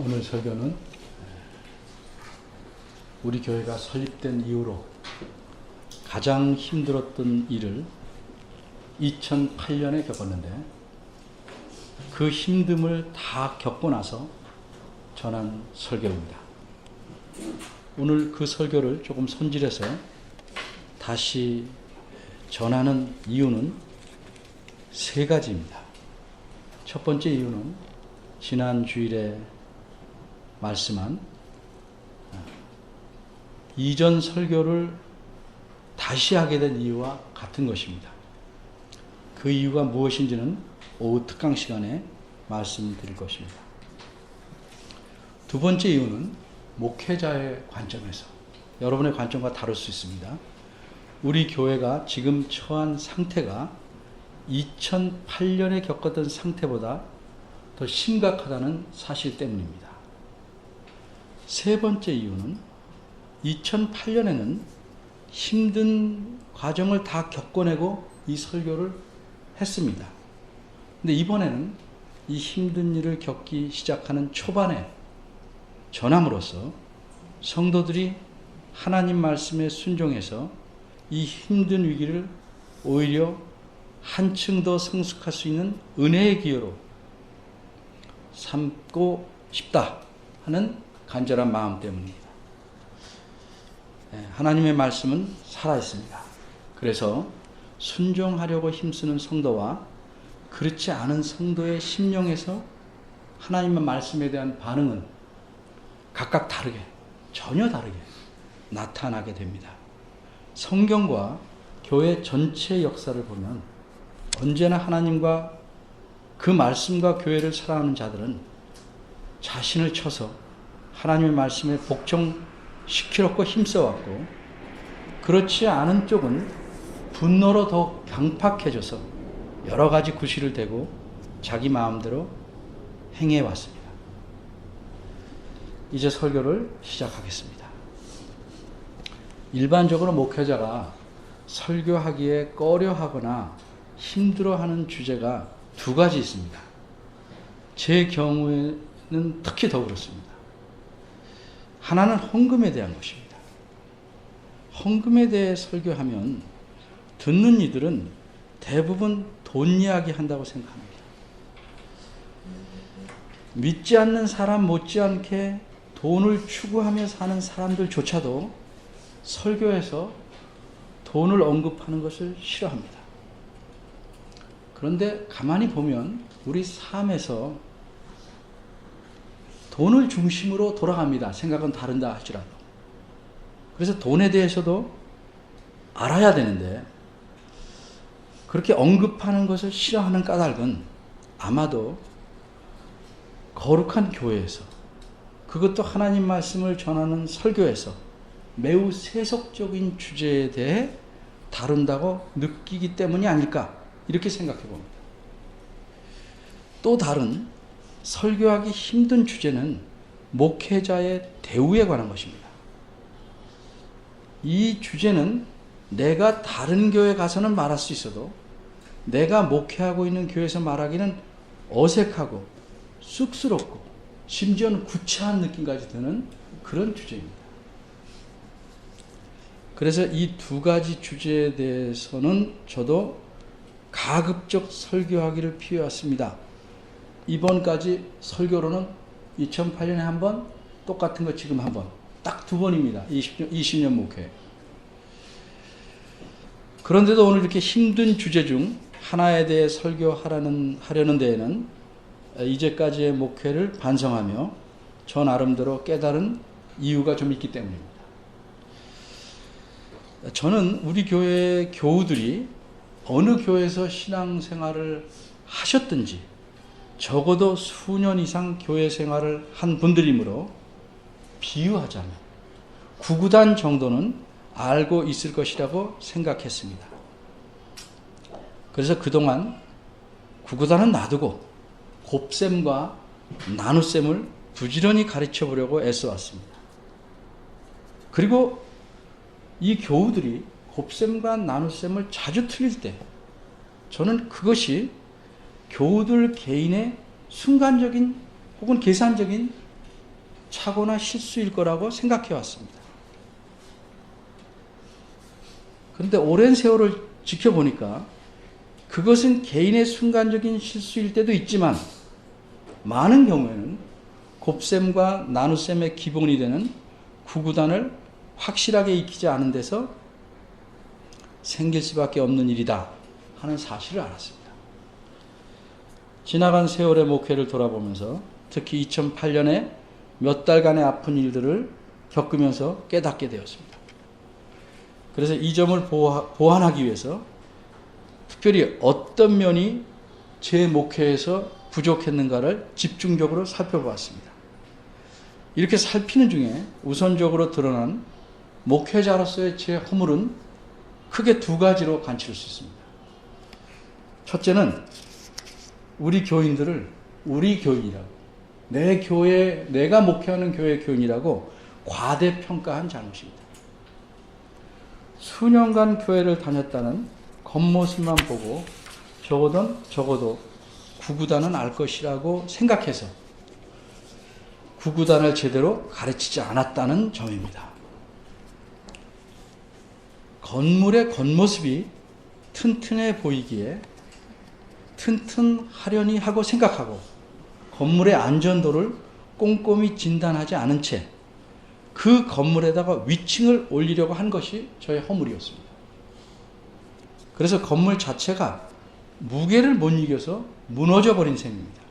오늘 설교는 우리 교회가 설립된 이후로 가장 힘들었던 일을 2008년에 겪었는데 그 힘듦을 다 겪고 나서 전한 설교입니다. 오늘 그 설교를 조금 손질해서 다시 전하는 이유는 세 가지입니다. 첫 번째 이유는 지난 주일에 말씀한 이전 설교를 다시 하게 된 이유와 같은 것입니다. 그 이유가 무엇인지는 오후 특강 시간에 말씀드릴 것입니다. 두 번째 이유는 목회자의 관점에서 여러분의 관점과 다를 수 있습니다. 우리 교회가 지금 처한 상태가 2008년에 겪었던 상태보다 더 심각하다는 사실 때문입니다. 세 번째 이유는 2008년에는 힘든 과정을 다 겪어내고 이 설교를 했습니다. 근데 이번에는 이 힘든 일을 겪기 시작하는 초반에 전함으로써 성도들이 하나님 말씀에 순종해서 이 힘든 위기를 오히려 한층 더 성숙할 수 있는 은혜의 기회로 삼고 싶다 하는 간절한 마음 때문입니다. 하나님의 말씀은 살아있습니다. 그래서 순종하려고 힘쓰는 성도와 그렇지 않은 성도의 심령에서 하나님의 말씀에 대한 반응은 각각 다르게, 전혀 다르게 나타나게 됩니다. 성경과 교회 전체 역사를 보면 언제나 하나님과 그 말씀과 교회를 사랑하는 자들은 자신을 쳐서 하나님의 말씀에 복종시키려고 힘써왔고, 그렇지 않은 쪽은 분노로 더 강팍해져서 여러 가지 구실을 대고 자기 마음대로 행해왔습니다. 이제 설교를 시작하겠습니다. 일반적으로 목회자가 설교하기에 꺼려하거나 힘들어하는 주제가 두 가지 있습니다. 제 경우에는 특히 더 그렇습니다. 하나는 헌금에 대한 것입니다. 헌금에 대해 설교하면 듣는 이들은 대부분 돈 이야기 한다고 생각합니다. 믿지 않는 사람 못지않게 돈을 추구하며 사는 사람들조차도 설교에서 돈을 언급하는 것을 싫어합니다. 그런데 가만히 보면 우리 삶에서 돈을 중심으로 돌아갑니다. 생각은 다른다 할지라도. 그래서 돈에 대해서도 알아야 되는데 그렇게 언급하는 것을 싫어하는 까닭은 아마도 거룩한 교회에서, 그것도 하나님 말씀을 전하는 설교에서 매우 세속적인 주제에 대해 다룬다고 느끼기 때문이 아닐까, 이렇게 생각해 봅니다. 또 다른 설교하기 힘든 주제는 목회자의 대우에 관한 것입니다. 이 주제는 내가 다른 교회 가서는 말할 수 있어도 내가 목회하고 있는 교회에서 말하기는 어색하고 쑥스럽고 심지어는 구차한 느낌까지 드는 그런 주제입니다. 그래서 이 두 가지 주제에 대해서는 저도 가급적 설교하기를 피해왔습니다. 이번까지 설교로는 2008년에 한 번, 똑같은 거 지금 한 번, 딱 두 번입니다. 20년 목회. 그런데도 오늘 이렇게 힘든 주제 중 하나에 대해 설교하려는 데에는 이제까지의 목회를 반성하며 저 나름대로 깨달은 이유가 좀 있기 때문입니다. 저는 우리 교회 교우들이 어느 교회에서 신앙생활을 하셨든지 적어도 수년 이상 교회 생활을 한 분들이므로 비유하자면 구구단 정도는 알고 있을 것이라고 생각했습니다. 그래서 그동안 구구단은 놔두고 곱셈과 나눗셈을 부지런히 가르쳐 보려고 애써왔습니다. 그리고 이 교우들이 곱셈과 나눗셈을 자주 틀릴 때 저는 그것이 교우들 개인의 순간적인 혹은 계산적인 착오나 실수일 거라고 생각해 왔습니다. 그런데 오랜 세월을 지켜보니까 그것은 개인의 순간적인 실수일 때도 있지만 많은 경우에는 곱셈과 나눗셈의 기본이 되는 구구단을 확실하게 익히지 않은 데서 생길 수밖에 없는 일이다 하는 사실을 알았습니다. 지나간 세월의 목회를 돌아보면서 특히 2008년에 몇 달간의 아픈 일들을 겪으면서 깨닫게 되었습니다. 그래서 이 점을 보완하기 위해서 특별히 어떤 면이 제 목회에서 부족했는가를 집중적으로 살펴보았습니다. 이렇게 살피는 중에 우선적으로 드러난 목회자로서의 제 허물은 크게 두 가지로 간치를 수 있습니다. 첫째는 우리 교인들을 우리 교인이라고, 내 교회, 내가 목회하는 교회 교인이라고 과대평가한 잘못입니다. 수년간 교회를 다녔다는 겉모습만 보고 적어도 구구단은 알 것이라고 생각해서 구구단을 제대로 가르치지 않았다는 점입니다. 건물의 겉모습이 튼튼해 보이기에 튼튼하려니 하고 생각하고 건물의 안전도를 꼼꼼히 진단하지 않은 채 그 건물에다가 위층을 올리려고 한 것이 저의 허물이었습니다. 그래서 건물 자체가 무게를 못 이겨서 무너져 버린 셈입니다.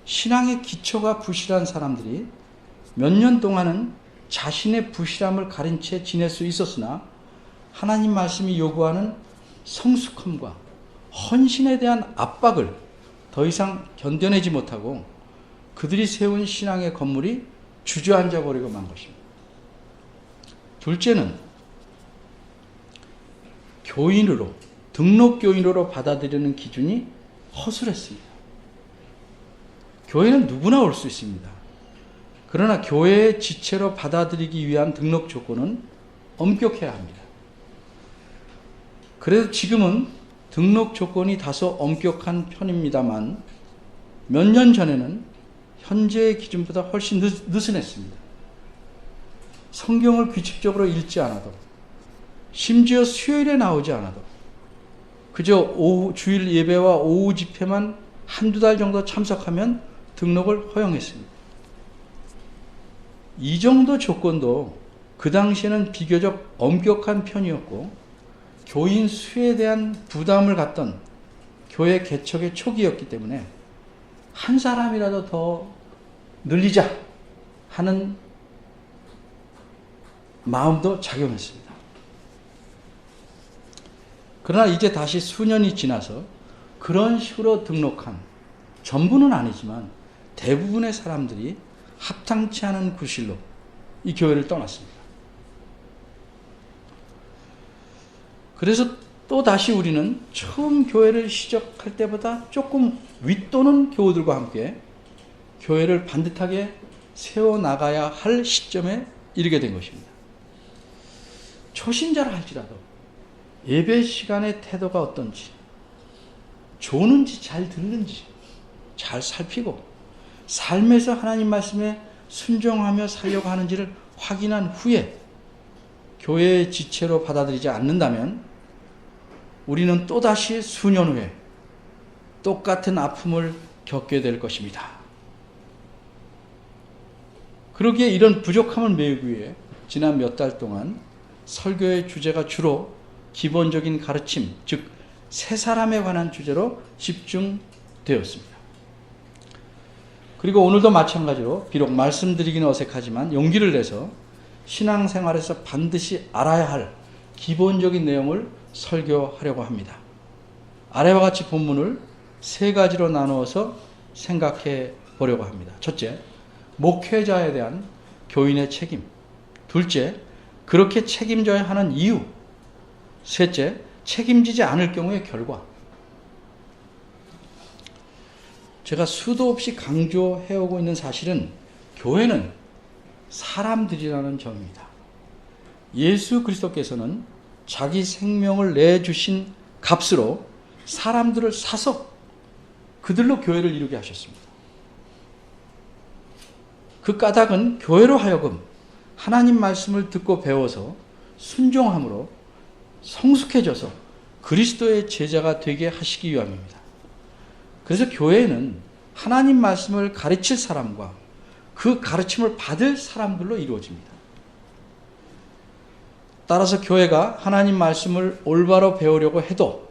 신앙의 기초가 부실한 사람들이 몇 년 동안은 자신의 부실함을 가린 채 지낼 수 있었으나 하나님 말씀이 요구하는 성숙함과 헌신에 대한 압박을 더 이상 견뎌내지 못하고 그들이 세운 신앙의 건물이 주저앉아 버리고 만 것입니다. 둘째는 교인으로, 등록 교인으로 받아들이는 기준이 허술했습니다. 교회는 누구나 올 수 있습니다. 그러나 교회의 지체로 받아들이기 위한 등록 조건은 엄격해야 합니다. 그래도 지금은 등록 조건이 다소 엄격한 편입니다만 몇 년 전에는 현재의 기준보다 훨씬 느슨했습니다. 성경을 규칙적으로 읽지 않아도, 심지어 수요일에 나오지 않아도 그저 주일 예배와 오후 집회만 한두 달 정도 참석하면 등록을 허용했습니다. 이 정도 조건도 그 당시에는 비교적 엄격한 편이었고 교인 수에 대한 부담을 갖던 교회 개척의 초기였기 때문에 한 사람이라도 더 늘리자 하는 마음도 작용했습니다. 그러나 이제 다시 수년이 지나서 그런 식으로 등록한, 전부는 아니지만 대부분의 사람들이 합당치 않은 구실로 이 교회를 떠났습니다. 그래서 또 다시 우리는 처음 교회를 시작할 때보다 조금 윗도는 교우들과 함께 교회를 반듯하게 세워나가야 할 시점에 이르게 된 것입니다. 초신자라 할지라도 예배 시간의 태도가 어떤지, 좋은지 잘 듣는지 잘 살피고 삶에서 하나님 말씀에 순종하며 살려고 하는지를 확인한 후에 교회의 지체로 받아들이지 않는다면 우리는 또다시 수년 후에 똑같은 아픔을 겪게 될 것입니다. 그러기에 이런 부족함을 메우기 위해 지난 몇 달 동안 설교의 주제가 주로 기본적인 가르침, 즉 새 사람에 관한 주제로 집중되었습니다. 그리고 오늘도 마찬가지로 비록 말씀드리기는 어색하지만 용기를 내서 신앙생활에서 반드시 알아야 할 기본적인 내용을 설교하려고 합니다. 아래와 같이 본문을 세 가지로 나누어서 생각해 보려고 합니다. 첫째, 목회자에 대한 교인의 책임. 둘째, 그렇게 책임져야 하는 이유. 셋째, 책임지지 않을 경우의 결과. 제가 수도 없이 강조해오고 있는 사실은 교회는 사람들이라는 점입니다. 예수 그리스도께서는 자기 생명을 내주신 값으로 사람들을 사서 그들로 교회를 이루게 하셨습니다. 그 까닭은 교회로 하여금 하나님 말씀을 듣고 배워서 순종함으로 성숙해져서 그리스도의 제자가 되게 하시기 위함입니다. 그래서 교회는 하나님 말씀을 가르칠 사람과 그 가르침을 받을 사람들로 이루어집니다. 따라서 교회가 하나님 말씀을 올바로 배우려고 해도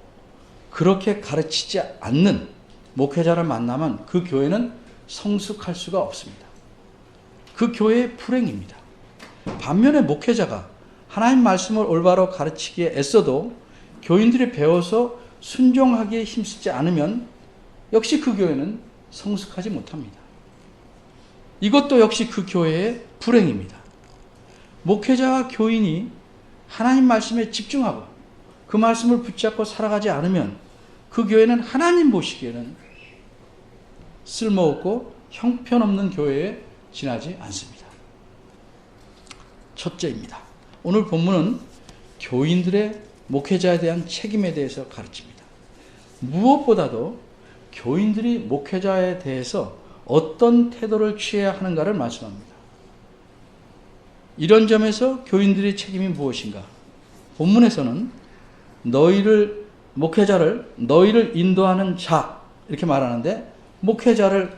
그렇게 가르치지 않는 목회자를 만나면 그 교회는 성숙할 수가 없습니다. 그 교회의 불행입니다. 반면에 목회자가 하나님 말씀을 올바로 가르치기에 애써도 교인들이 배워서 순종하기에 힘쓰지 않으면 역시 그 교회는 성숙하지 못합니다. 이것도 역시 그 교회의 불행입니다. 목회자와 교인이 하나님 말씀에 집중하고 그 말씀을 붙잡고 살아가지 않으면 그 교회는 하나님 보시기에는 쓸모없고 형편없는 교회에 지나지 않습니다. 첫째입니다. 오늘 본문은 교인들의 목회자에 대한 책임에 대해서 가르칩니다. 무엇보다도 교인들이 목회자에 대해서 어떤 태도를 취해야 하는가를 말씀합니다. 이런 점에서 교인들의 책임이 무엇인가? 본문에서는 목회자를 인도하는 자 이렇게 말하는데 목회자를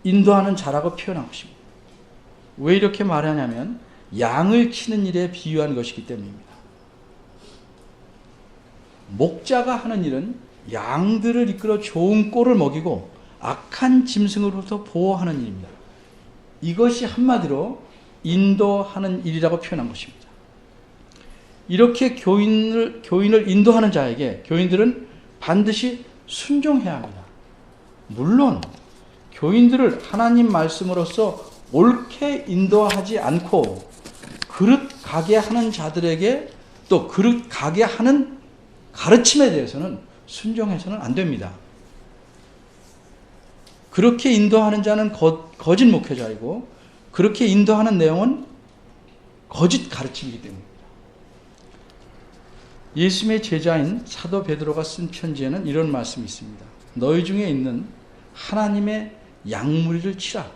인도하는 자라고 표현한 것입니다. 왜 이렇게 말하냐면 양을 치는 일에 비유한 것이기 때문입니다. 목자가 하는 일은 양들을 이끌어 좋은 꼴을 먹이고 악한 짐승으로부터 보호하는 일입니다. 이것이 한마디로 인도하는 일이라고 표현한 것입니다. 이렇게 교인을 인도하는 자에게 교인들은 반드시 순종해야 합니다. 물론 교인들을 하나님 말씀으로서 옳게 인도하지 않고 그릇 가게 하는 자들에게 또 그릇 가게 하는 가르침에 대해서는 순종해서는 안 됩니다. 그렇게 인도하는 자는 거짓 목회자이고 그렇게 인도하는 내용은 거짓 가르침이기 때문입니다. 예수님의 제자인 사도 베드로가 쓴 편지에는 이런 말씀이 있습니다. 너희 중에 있는 하나님의 양무리를 치라.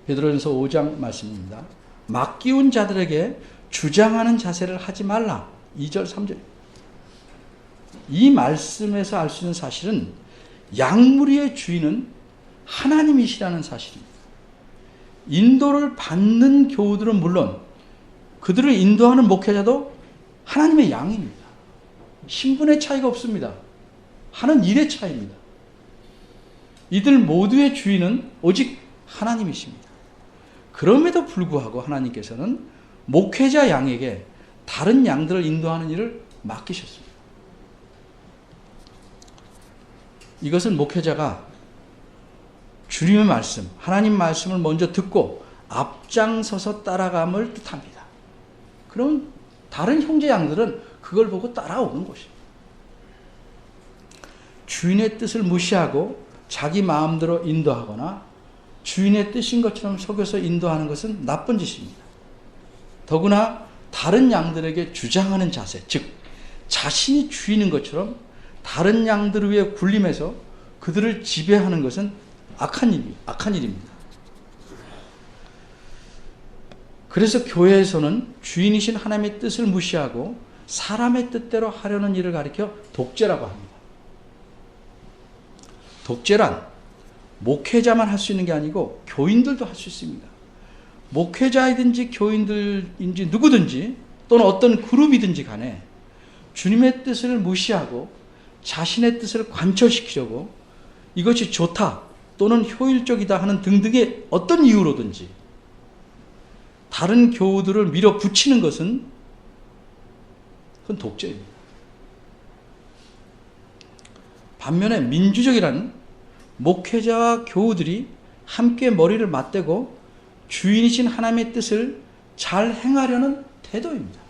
베드로전서 5장 말씀입니다. 맡기운 자들에게 주장하는 자세를 하지 말라. 2절 3절. 이 말씀에서 알 수 있는 사실은 양무리의 주인은 하나님이시라는 사실입니다. 인도를 받는 교우들은 물론 그들을 인도하는 목회자도 하나님의 양입니다. 신분의 차이가 없습니다. 하는 일의 차이입니다. 이들 모두의 주인은 오직 하나님이십니다. 그럼에도 불구하고 하나님께서는 목회자 양에게 다른 양들을 인도하는 일을 맡기셨습니다. 이것은 목회자가 주님의 말씀, 하나님 말씀을 먼저 듣고 앞장서서 따라감을 뜻합니다. 그럼 다른 형제 양들은 그걸 보고 따라오는 것입니다. 주인의 뜻을 무시하고 자기 마음대로 인도하거나 주인의 뜻인 것처럼 속여서 인도하는 것은 나쁜 짓입니다. 더구나 다른 양들에게 주장하는 자세, 즉 자신이 주인인 것처럼 다른 양들 위에 군림해서 그들을 지배하는 것은 악한 일입니다. 그래서 교회에서는 주인이신 하나님의 뜻을 무시하고 사람의 뜻대로 하려는 일을 가리켜 독재라고 합니다. 독재란 목회자만 할 수 있는 게 아니고 교인들도 할 수 있습니다. 목회자이든지 교인들인지 누구든지 또는 어떤 그룹이든지 간에 주님의 뜻을 무시하고 자신의 뜻을 관철시키려고 이것이 좋다 또는 효율적이다 하는 등등의 어떤 이유로든지 다른 교우들을 밀어붙이는 것은 그건 독재입니다. 반면에 민주적이란 목회자와 교우들이 함께 머리를 맞대고 주인이신 하나님의 뜻을 잘 행하려는 태도입니다.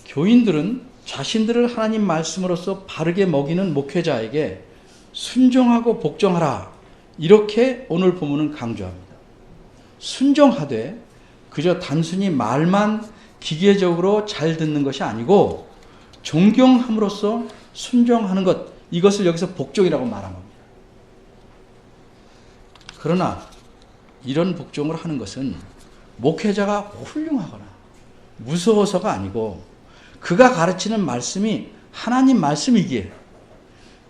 교인들은 자신들을 하나님 말씀으로서 바르게 먹이는 목회자에게 순종하고 복종하라. 이렇게 오늘 본문은 강조합니다. 순종하되 그저 단순히 말만 기계적으로 잘 듣는 것이 아니고 존경함으로써 순종하는 것, 이것을 여기서 복종이라고 말한 겁니다. 그러나 이런 복종을 하는 것은 목회자가 훌륭하거나 무서워서가 아니고 그가 가르치는 말씀이 하나님 말씀이기에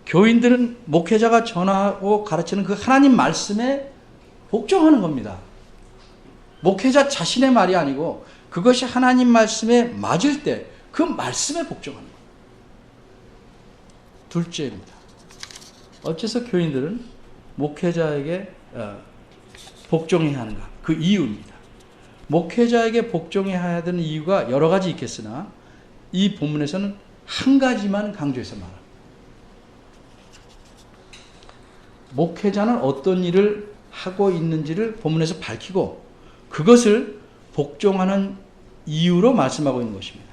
교인들은 목회자가 전하고 가르치는 그 하나님 말씀에 복종하는 겁니다. 목회자 자신의 말이 아니고 그것이 하나님 말씀에 맞을 때 그 말씀에 복종하는 겁니다. 둘째입니다. 어째서 교인들은 목회자에게 복종해야 하는가? 그 이유입니다. 목회자에게 복종해야 되는 이유가 여러 가지 있겠으나 이 본문에서는 한 가지만 강조해서 말합니다. 목회자는 어떤 일을 하고 있는지를 본문에서 밝히고 그것을 복종하는 이유로 말씀하고 있는 것입니다.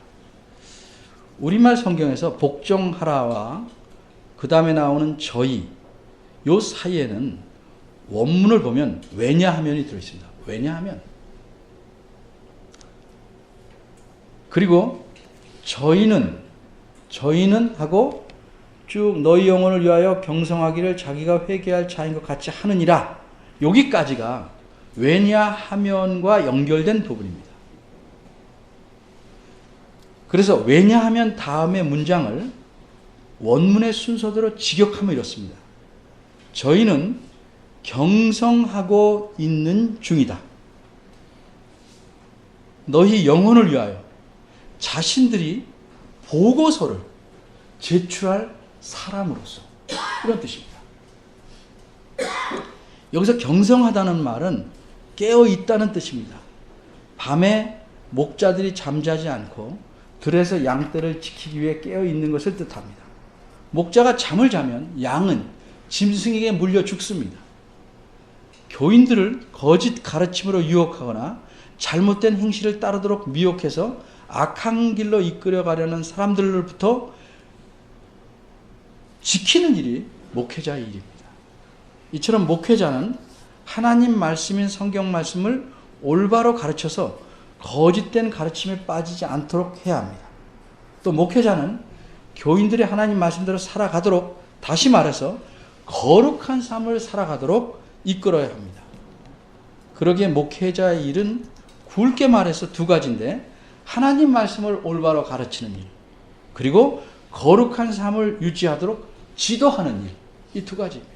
우리말 성경에서 복종하라와 그 다음에 나오는 저희 요 사이에는 원문을 보면 왜냐하면이 들어있습니다. 왜냐하면. 그리고 저희는 하고 쭉 너희 영혼을 위하여 경성하기를 자기가 회개할 자인 것 같이 하느니라. 여기까지가 왜냐하면과 연결된 부분입니다. 그래서 왜냐하면 다음의 문장을 원문의 순서대로 직역하면 이렇습니다. 저희는 경성하고 있는 중이다. 너희 영혼을 위하여 자신들이 보고서를 제출할 사람으로서 이런 뜻입니다. 여기서 경성하다는 말은 깨어 있다는 뜻입니다. 밤에 목자들이 잠자지 않고 들에서 양떼를 지키기 위해 깨어 있는 것을 뜻합니다. 목자가 잠을 자면 양은 짐승에게 물려 죽습니다. 교인들을 거짓 가르침으로 유혹하거나 잘못된 행실을 따르도록 미혹해서 악한 길로 이끌어가려는 사람들로부터 지키는 일이 목회자의 일입니다. 이처럼 목회자는 하나님 말씀인 성경 말씀을 올바로 가르쳐서 거짓된 가르침에 빠지지 않도록 해야 합니다. 또 목회자는 교인들이 하나님 말씀대로 살아가도록, 다시 말해서 거룩한 삶을 살아가도록 이끌어야 합니다. 그러기에 목회자의 일은 굵게 말해서 두 가지인데, 하나님 말씀을 올바로 가르치는 일, 그리고 거룩한 삶을 유지하도록 지도하는 일, 이 두 가지입니다.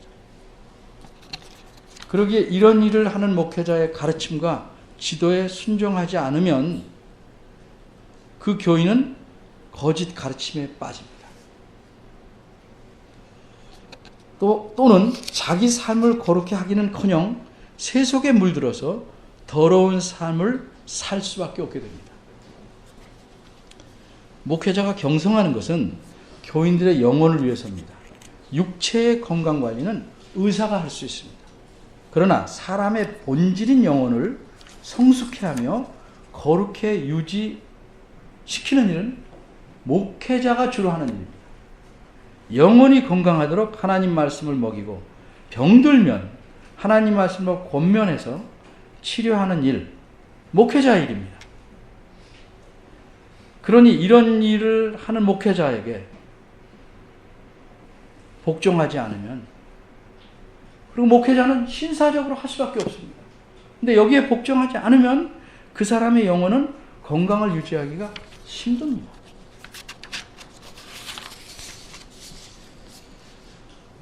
그러기에 이런 일을 하는 목회자의 가르침과 지도에 순종하지 않으면 그 교인은 거짓 가르침에 빠집니다. 또는 자기 삶을 거룩히 하기는커녕 세속에 물들어서 더러운 삶을 살 수밖에 없게 됩니다. 목회자가 경성하는 것은 교인들의 영혼을 위해서입니다. 육체의 건강 관리는 의사가 할 수 있습니다. 그러나 사람의 본질인 영혼을 성숙해 하며 거룩해 유지시키는 일은 목회자가 주로 하는 일입니다. 영혼이 건강하도록 하나님 말씀을 먹이고 병들면 하나님 말씀으로 권면해서 치료하는 일, 목회자의 일입니다. 그러니 이런 일을 하는 목회자에게 복종하지 않으면, 그리고 목회자는 신사적으로 할 수밖에 없습니다. 근데 여기에 복종하지 않으면 그 사람의 영혼은 건강을 유지하기가 힘듭니다.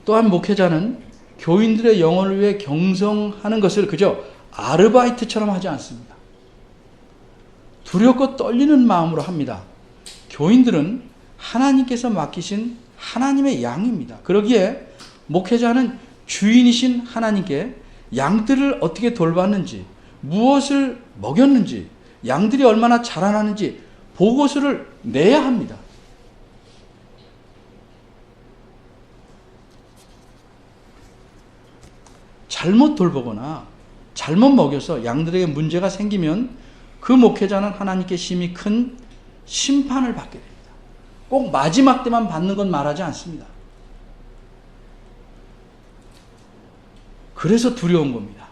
또한 목회자는 교인들의 영혼을 위해 경성하는 것을 그저 아르바이트처럼 하지 않습니다. 두렵고 떨리는 마음으로 합니다. 교인들은 하나님께서 맡기신 하나님의 양입니다. 그러기에 목회자는 주인이신 하나님께 양들을 어떻게 돌봤는지, 무엇을 먹였는지, 양들이 얼마나 자라나는지 보고서를 내야 합니다. 잘못 돌보거나 잘못 먹여서 양들에게 문제가 생기면 그 목회자는 하나님께 심히 큰 심판을 받게 됩니다. 꼭 마지막 때만 받는 건 말하지 않습니다. 그래서 두려운 겁니다.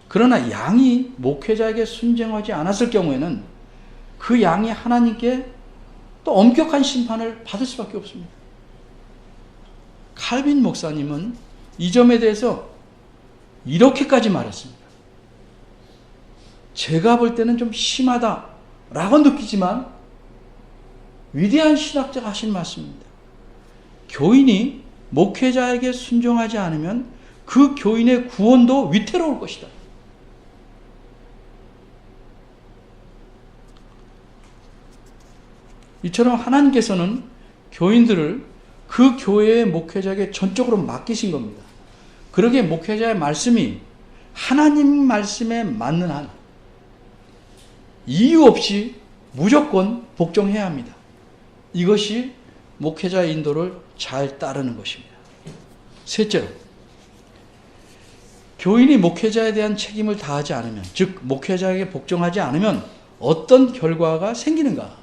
그러나 양이 목회자에게 순종하지 않았을 경우에는 그 양이 하나님께 또 엄격한 심판을 받을 수밖에 없습니다. 칼빈 목사님은 이 점에 대해서 이렇게까지 말했습니다. 제가 볼 때는 좀 심하다라고 느끼지만 위대한 신학자가 하신 말씀입니다. 교인이 목회자에게 순종하지 않으면 그 교인의 구원도 위태로울 것이다. 이처럼 하나님께서는 교인들을 그 교회의 목회자에게 전적으로 맡기신 겁니다. 그러기에 목회자의 말씀이 하나님 말씀에 맞는 한 이유 없이 무조건 복종해야 합니다. 이것이 목회자의 인도를 잘 따르는 것입니다. 셋째로, 교인이 목회자에 대한 책임을 다하지 않으면, 즉 목회자에게 복종하지 않으면 어떤 결과가 생기는가?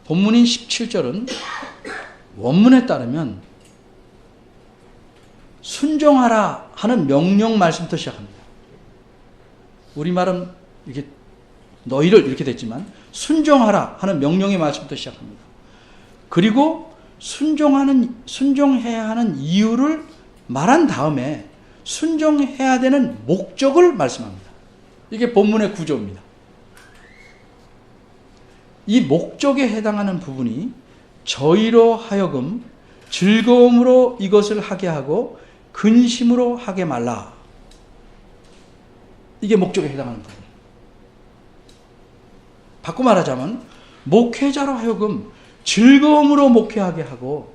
본문인 17절은 원문에 따르면 순종하라 하는 명령 말씀부터 시작합니다. 우리말은 이렇게 너희를 이렇게 됐지만 순종하라 하는 명령의 말씀부터 시작합니다. 그리고 순종해야 하는 이유를 말한 다음에 순종해야 되는 목적을 말씀합니다. 이게 본문의 구조입니다. 이 목적에 해당하는 부분이 저희로 하여금 즐거움으로 이것을 하게 하고 근심으로 하게 말라. 이게 목적에 해당하는 부분이에요. 바꿔 말하자면 목회자로 하여금 즐거움으로 목회하게 하고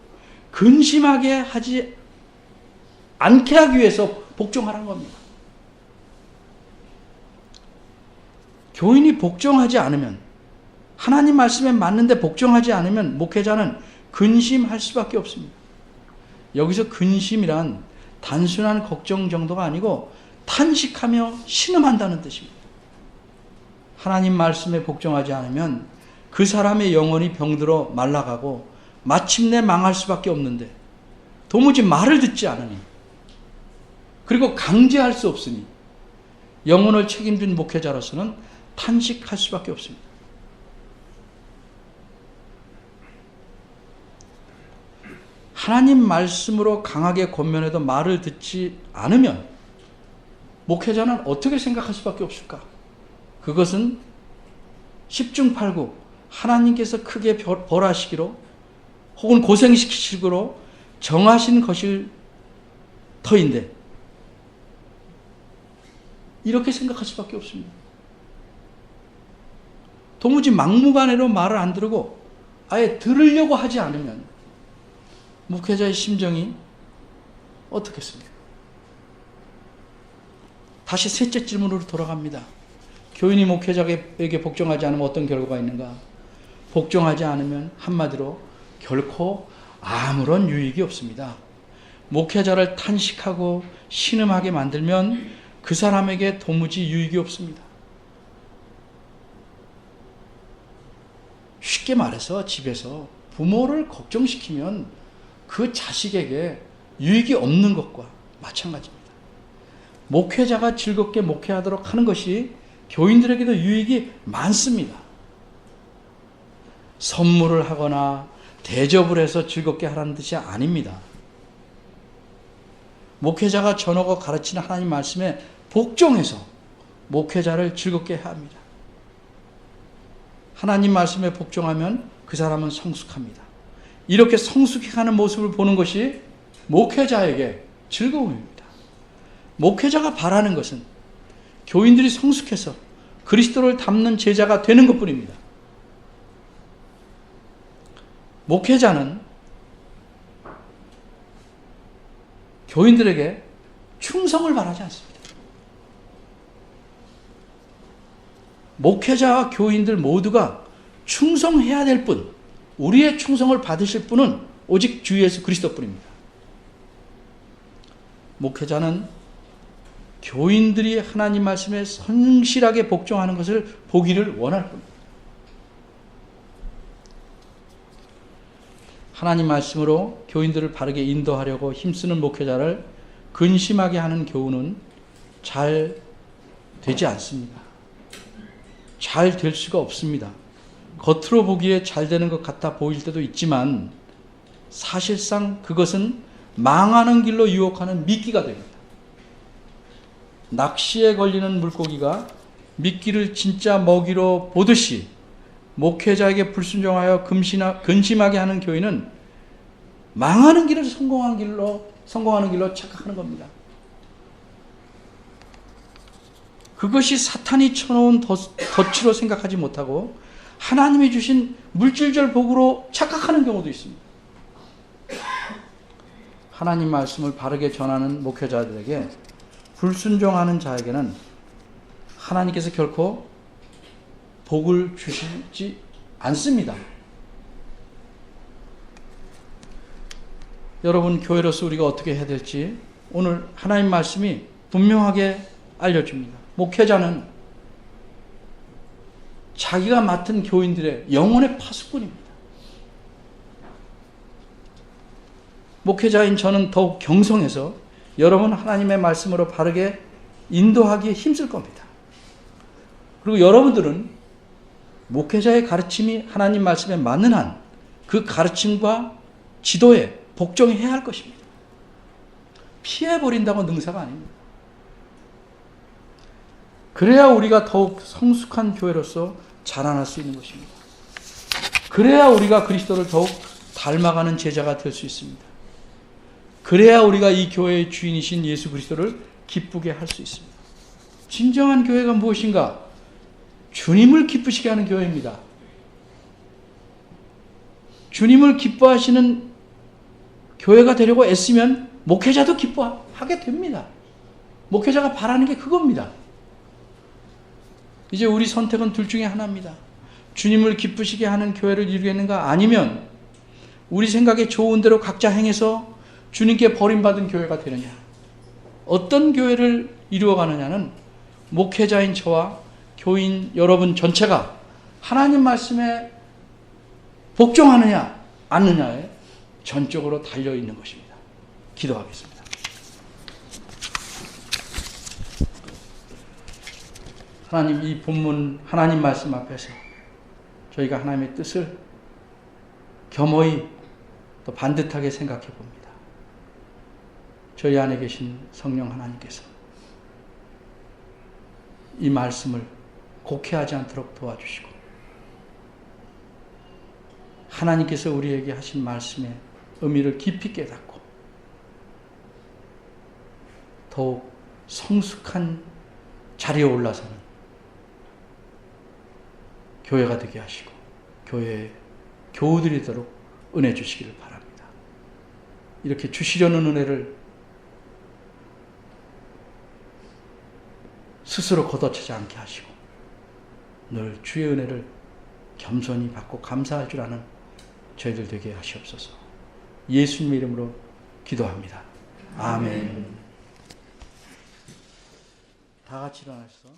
근심하게 하지 않게 하기 위해서 복종하라는 겁니다. 교인이 복종하지 않으면, 하나님 말씀에 맞는데 복종하지 않으면 목회자는 근심할 수밖에 없습니다. 여기서 근심이란 단순한 걱정 정도가 아니고 탄식하며 신음한다는 뜻입니다. 하나님 말씀에 복종하지 않으면 그 사람의 영혼이 병들어 말라가고 마침내 망할 수밖에 없는데 도무지 말을 듣지 않으니, 그리고 강제할 수 없으니 영혼을 책임진 목회자로서는 탄식할 수밖에 없습니다. 하나님 말씀으로 강하게 권면해도 말을 듣지 않으면 목회자는 어떻게 생각할 수밖에 없을까? 그것은 10중 8구 하나님께서 크게 벌하시기로 혹은 고생시키시기로 정하신 것일 터인데 이렇게 생각할 수밖에 없습니다. 도무지 막무가내로 말을 안 들으고 아예 들으려고 하지 않으면 목회자의 심정이 어떻겠습니까? 다시 셋째 질문으로 돌아갑니다. 교인이 목회자에게 복종하지 않으면 어떤 결과가 있는가? 복종하지 않으면 한마디로 결코 아무런 유익이 없습니다. 목회자를 탄식하고 신음하게 만들면 그 사람에게 도무지 유익이 없습니다. 쉽게 말해서 집에서 부모를 걱정시키면 그 자식에게 유익이 없는 것과 마찬가지입니다. 목회자가 즐겁게 목회하도록 하는 것이 교인들에게도 유익이 많습니다. 선물을 하거나 대접을 해서 즐겁게 하라는 뜻이 아닙니다. 목회자가 전하고 가르치는 하나님 말씀에 복종해서 목회자를 즐겁게 해야 합니다. 하나님 말씀에 복종하면 그 사람은 성숙합니다. 이렇게 성숙해가는 모습을 보는 것이 목회자에게 즐거움입니다. 목회자가 바라는 것은 교인들이 성숙해서 그리스도를 닮는 제자가 되는 것뿐입니다. 목회자는 교인들에게 충성을 바라지 않습니다. 목회자와 교인들 모두가 충성해야 될 뿐, 우리의 충성을 받으실 분은 오직 주 예수 그리스도뿐입니다. 목회자는 교인들이 하나님 말씀에 성실하게 복종하는 것을 보기를 원할 뿐입니다. 하나님 말씀으로 교인들을 바르게 인도하려고 힘쓰는 목회자를 근심하게 하는 교훈은 잘 되지 않습니다. 잘 될 수가 없습니다. 겉으로 보기에 잘 되는 것 같아 보일 때도 있지만 사실상 그것은 망하는 길로 유혹하는 미끼가 됩니다. 낚시에 걸리는 물고기가 미끼를 진짜 먹이로 보듯이 목회자에게 불순종하여 근심하게 하는 교인은 망하는 길을 성공하는 길로 착각하는 겁니다. 그것이 사탄이 쳐놓은 덫으로 생각하지 못하고 하나님이 주신 물질적 복으로 착각하는 경우도 있습니다. 하나님 말씀을 바르게 전하는 목회자들에게 불순종하는 자에게는 하나님께서 결코 복을 주시지 않습니다. 여러분, 교회로서 우리가 어떻게 해야 될지 오늘 하나님 말씀이 분명하게 알려줍니다. 목회자는 자기가 맡은 교인들의 영혼의 파수꾼입니다. 목회자인 저는 더욱 경성해서 여러분 하나님의 말씀으로 바르게 인도하기에 힘쓸 겁니다. 그리고 여러분들은 목회자의 가르침이 하나님 말씀에 맞는 한 그 가르침과 지도에 복종해야 할 것입니다. 피해버린다고 능사가 아닙니다. 그래야 우리가 더욱 성숙한 교회로서 자라날 수 있는 것입니다. 그래야 우리가 그리스도를 더욱 닮아가는 제자가 될 수 있습니다. 그래야 우리가 이 교회의 주인이신 예수 그리스도를 기쁘게 할 수 있습니다. 진정한 교회가 무엇인가? 주님을 기쁘시게 하는 교회입니다. 주님을 기뻐하시는 교회가 되려고 애쓰면 목회자도 기뻐하게 됩니다. 목회자가 바라는 게 그겁니다. 이제 우리 선택은 둘 중에 하나입니다. 주님을 기쁘시게 하는 교회를 이루겠는가? 아니면 우리 생각에 좋은 대로 각자 행해서 주님께 버림받은 교회가 되느냐? 어떤 교회를 이루어가느냐는 목회자인 저와 교인 여러분 전체가 하나님 말씀에 복종하느냐 않느냐에 전적으로 달려있는 것입니다. 기도하겠습니다. 하나님, 이 본문 하나님 말씀 앞에서 저희가 하나님의 뜻을 겸허히 또 반듯하게 생각해 봅니다. 저희 안에 계신 성령 하나님께서 이 말씀을 곡해하지 않도록 도와주시고 하나님께서 우리에게 하신 말씀의 의미를 깊이 깨닫고 더욱 성숙한 자리에 올라서는 교회가 되게 하시고 교회의 교우들이 되도록 은혜 주시기를 바랍니다. 이렇게 주시려는 은혜를 스스로 걷어차지 않게 하시고 늘 주의 은혜를 겸손히 받고 감사할 줄 아는 저희들 되게 하시옵소서. 예수님의 이름으로 기도합니다. 아멘. 다 같이 일어나셔서